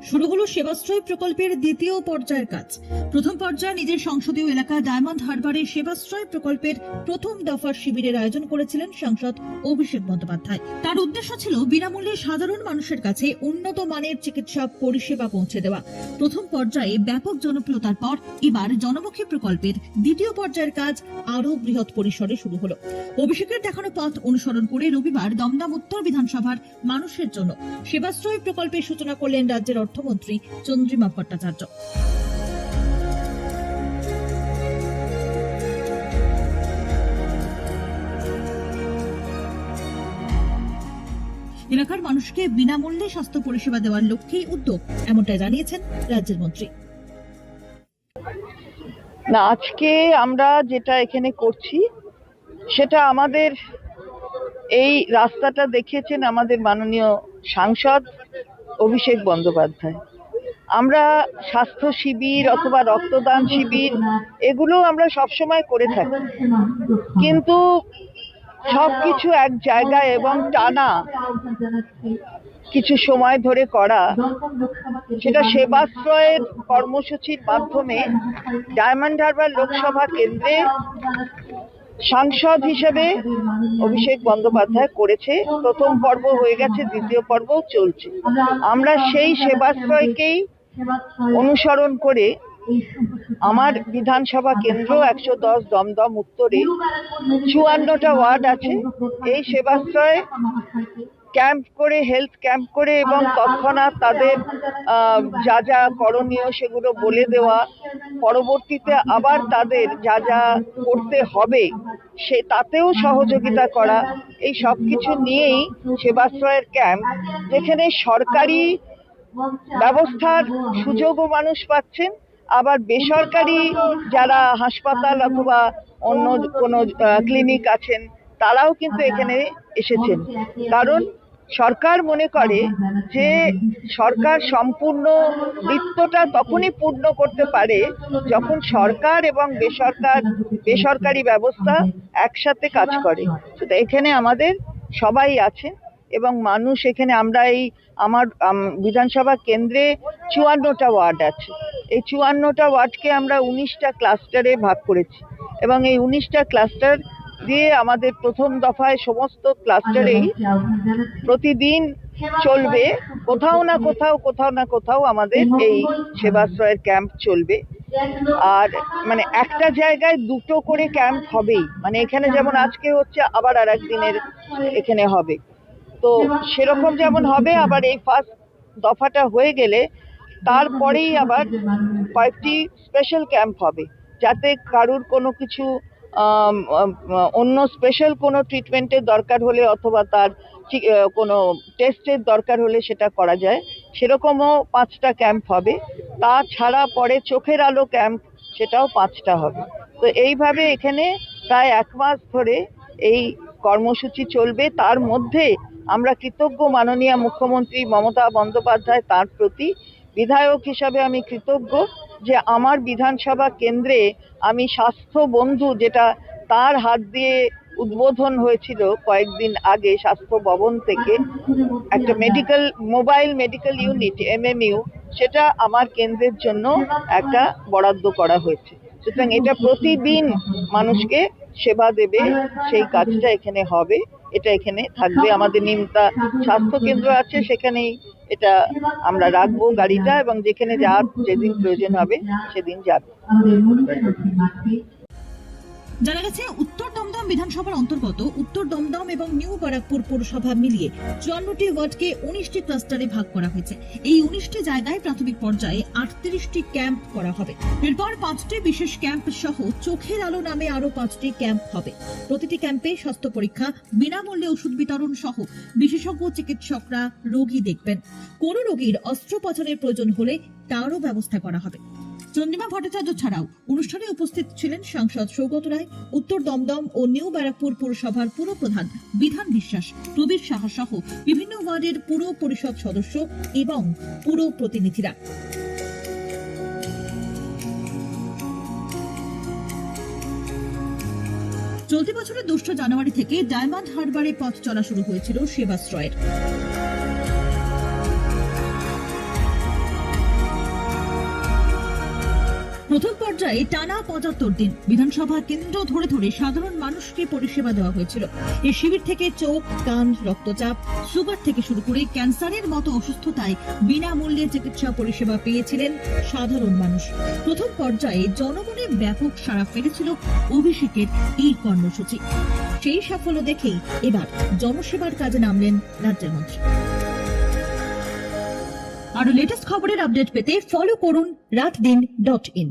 শুরু হলো সেবাশ্রয় প্রকল্পের দ্বিতীয় পর্যায়ের কাজ। প্রথম পর্যায়ে নিজের সংসদীয় এলাকা ডায়মন্ড হারবারে সেবাশ্রয় প্রকল্পের প্রথম দফার শিবিরের আয়োজন করেছিলেন সাংসদ অভিষেক বন্দ্যোপাধ্যায়। তার উদ্দেশ্য ছিল বিনামূল্যে সাধারণ মানুষের কাছে উন্নত মানের চিকিৎসা পরিষেবা পৌঁছে দেওয়া। প্রথম পর্যায়ে ব্যাপক জনপ্রিয়তার পর এবার জনমুখী প্রকল্পের দ্বিতীয় পর্যায়ের কাজ আরো বৃহৎ পরিসরে শুরু হলো। অভিষেকের দেখানো পথ অনুসরণ করে রবিবার দমদম উত্তর বিধানসভার মানুষের জন্য সেবাশ্রয় প্রকল্পের সূচনা করলেন রাজ্যের অর্থমন্ত্রী চন্দ্রিমা ভট্টাচার্য। এলাকার মানুষকে বিনামূল্যে স্বাস্থ্য পরিষেবা দেওয়ার লক্ষ্যেই উদ্যোগ, এমনটাই জানিয়েছেন রাজ্যের মন্ত্রী। না, আজকে আমরা যেটা এখানে করছি সেটা আমাদের এই রাস্তাটা দেখিয়েছেন আমাদের মাননীয় সাংসদ অভিষেক বন্দ্যোপাধ্যায়। আমরা স্বাস্থ্য শিবির অথবা রক্তদান শিবির এগুলো আমরা সবসময় করে থাকি, কিন্তু সবকিছু এক জায়গায় এবং টানা কিছু সময় ধরে করা, সেটা সেবাশ্রয়ের কর্মসূচির মাধ্যমে ডায়মন্ড হারবার লোকসভা কেন্দ্রে সাংসদ হিসেবে অভিষেক বন্দ্যোপাধ্যায় করেছে। প্রথম পর্ব হয়ে গেছে, দ্বিতীয় পর্বও চলছে। আমরা সেই সেবাশ্রয়কেই অনুসরণ করে আমার বিধানসভা কেন্দ্র 110 দমদম উত্তরে 54টা ওয়ার্ড আছে। এই সেবাশ্রয়ে ক্যাম্প করে, হেলথ ক্যাম্প করে এবং তৎক্ষণাৎ তাদের যা যা করণীয় সেগুলো বলে দেওয়া, পরবর্তীতে আবার তাদের যা যা করতে হবে সে তাতেও সহযোগিতা করা, এই সব কিছু নিয়েই সেবাশ্রয়ের ক্যাম্প, যেখানে সরকারি ব্যবস্থার সুযোগও মানুষ পাচ্ছেন, আবার বেসরকারি যারা হাসপাতাল অথবা অন্য কোনো ক্লিনিক আছেন তারাও কিন্তু এখানে এসেছেন। কারণ সরকার মনে করে যে সরকার সম্পূর্ণ বৃত্তটা তখনই পূর্ণ করতে পারে যখন সরকার এবং বেসরকারি ব্যবস্থা একসাথে কাজ করে। তো এখানে আমাদের সবাই আছে এবং মানুষ এখানে, আমরা এই আমার বিধানসভা কেন্দ্রে 54টা ওয়ার্ড আছে। এই 54টা ওয়ার্ডকে আমরা 19টা ক্লাস্টারে ভাগ করেছি এবং এই 19টা ক্লাস্টার দিয়ে আমাদের প্রথম দফায় সমস্ত ক্লাস্টারেই প্রতিদিন চলবে কোথাও না কোথাও আমাদের এই সেবাশ্রয়ের ক্যাম্প চলবে। আর মানে একটা জায়গায় দুটো করে ক্যাম্প হবেই, মানে এখানে যেমন আজকে হচ্ছে আবার আর একদিনের এখানে হবে, তো সেরকম যেমন হবে। আবার এই ফার্স্ট দফাটা হয়ে গেলে তারপরেই আবার কয়েকটি স্পেশাল ক্যাম্প হবে, যাতে কারুর কোনো কিছু অন্য স্পেশাল কোনো ট্রিটমেন্টের দরকার হলে অথবা তার কোনো টেস্টের দরকার হলে সেটা করা যায়, সেরকমও 5টা ক্যাম্প হবে। তাছাড়া পরে চোখের আলো ক্যাম্প, সেটাও 5টা হবে। তো এইভাবে এখানে প্রায় 1 মাস ধরে এই কর্মসূচি চলবে। তার মধ্যে আমরা কৃতজ্ঞ মাননীয় মুখ্যমন্ত্রী মমতা বন্দ্যোপাধ্যায়, তার প্রতি বিধায়ক হিসাবে আমি কৃতজ্ঞ যে আমার বিধানসভা কেন্দ্রে আমি স্বাস্থ্য বন্ধু, যেটা তার হাত দিয়ে উদ্বোধন হয়েছিল কয়েকদিন আগে স্বাস্থ্য ভবন থেকে, একটা মোবাইল মেডিকেল ইউনিট MMU, সেটা আমার কেন্দ্রের জন্য একটা বরাদ্দ করা হয়েছে। সুতরাং এটা প্রতিদিন মানুষকে সেবা দেবে, সেই কাজটা এখানে হবে, এটা এখানে থাকবে। আমাদের নিমতা স্বাস্থ্য কেন্দ্র আছে, সেখানেই এটা আমরা রাখবো গাড়িটা, এবং যেখানে যেদিন প্রয়োজন হবে সেদিন যাবে। জানা গেছে উত্তর দমদম বিধানসভার অন্তর্গত উত্তর দমদম এবং নিউ ব্যারাকপুর পৌরসভা মিলিয়ে 54টি ওয়ার্ডকে 19টি ক্লাস্টারে ভাগ করা হয়েছে। এই 19টি জায়গায় প্রাথমিক পর্যায়ে 38টি ক্যাম্প করা হবে। এরপর 5টি বিশেষ ক্যাম্প সহ চোখের আলো নামে আরো 5টি ক্যাম্প হবে। প্রতিটি ক্যাম্পে স্বাস্থ্য পরীক্ষা, বিনামূল্যে ওষুধ বিতরণ সহ বিশেষজ্ঞ চিকিৎসকরা রোগী দেখবেন। কোনো রোগীর অস্ত্রোপচারের প্রয়োজন হলে তারও ব্যবস্থা করা হবে। চন্দ্রিমা ভট্টাচার্য ছাড়াও অনুষ্ঠানে উপস্থিত ছিলেন সাংসদ সৌগত রায়, উত্তর দমদম ও নিউ ব্যারাকপুর পৌরসভার পুরপ্রধান বিধান বিশ্বাস, প্রবীর সাহা সহ বিভিন্ন ওয়ার্ডের পুর পরিষদ সদস্য এবং পুর প্রতিনিধিরা। চলতি বছরের 2 জানুয়ারি থেকে ডায়মন্ড হারবারে পথ চলা শুরু হয়েছিল সেবাশ্রয়ের। প্রথম পর্যায়ে টানা 75 দিন বিধানসভা কেন্দ্র ধরে ধরে সাধারণ মানুষকে পরিষেবা দেওয়া হয়েছিল। এই শিবির থেকে চোখ, কান, রক্তচাপ, সুগার থেকে শুরু করে ক্যান্সারের মতো অসুস্থতায় বিনামূল্যে চিকিৎসা পরিষেবা পেয়েছিলেন সাধারণ মানুষ। প্রথম পর্যায়ে জনগণের ব্যাপক সাড়া ফেলেছিল অভিষেকের এই কর্মসূচি। সেই সাফল্য দেখেই এবার জনসেবার কাজে নামলেন রাজ্যের মন্ত্রী। আরো লেটেস্ট খবরের আপডেট পেতে ফলো করুন রাতদিন.in।